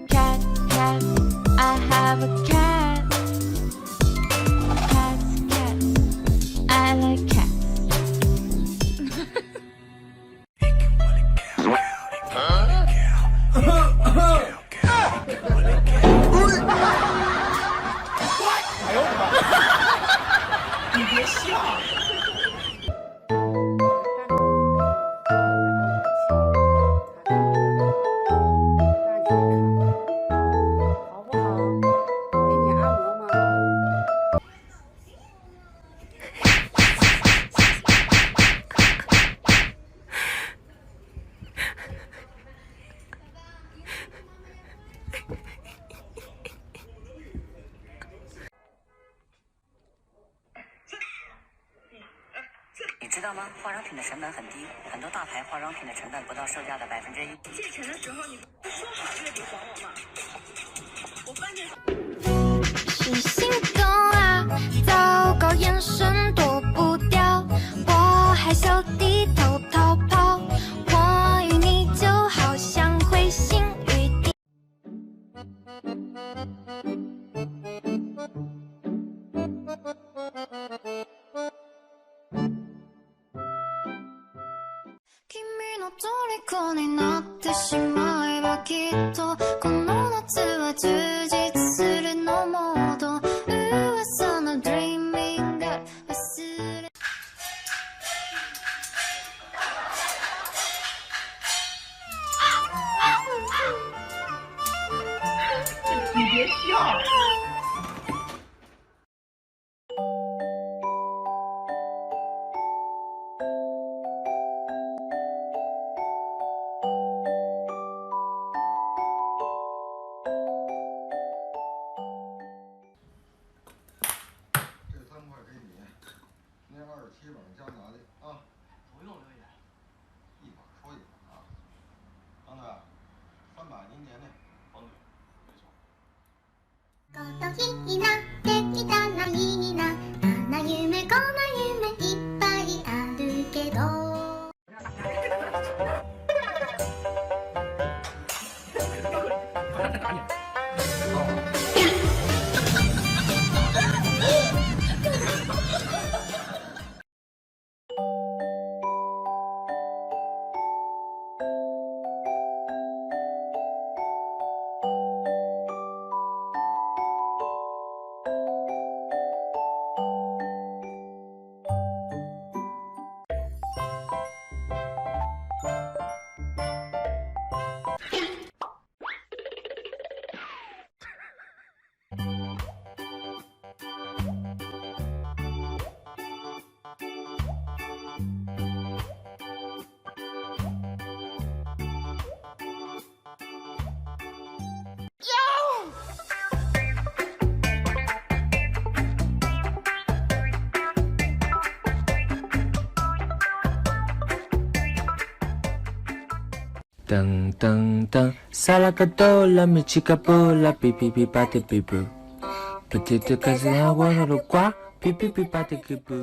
Cat, cat, I have a cat. Cats, cats, I like cats.你知道吗？化妆品的成本很低，很多大牌化妆品的成本不到售价的1%。借钱的时候你不说好月底还我吗？我关键是心动啊，糟糕，眼神躲不掉，我害羞低头逃跑，我与你就好像彗星与地。君の虜になってしまえばきっとこの夏は充実するのモード噂の Dreaming が忘れ你别笑。27本加拿的啊，不用留言，一本说一本啊。张队，300您点点。王队，没错。今年になってきたらいいな。あんな夢こんな夢いっぱいあるけど。噔噔噔，萨拉卡多拉米奇卡布拉比比比巴的比布，不提的开始喊我那路瓜，比比比巴的比布。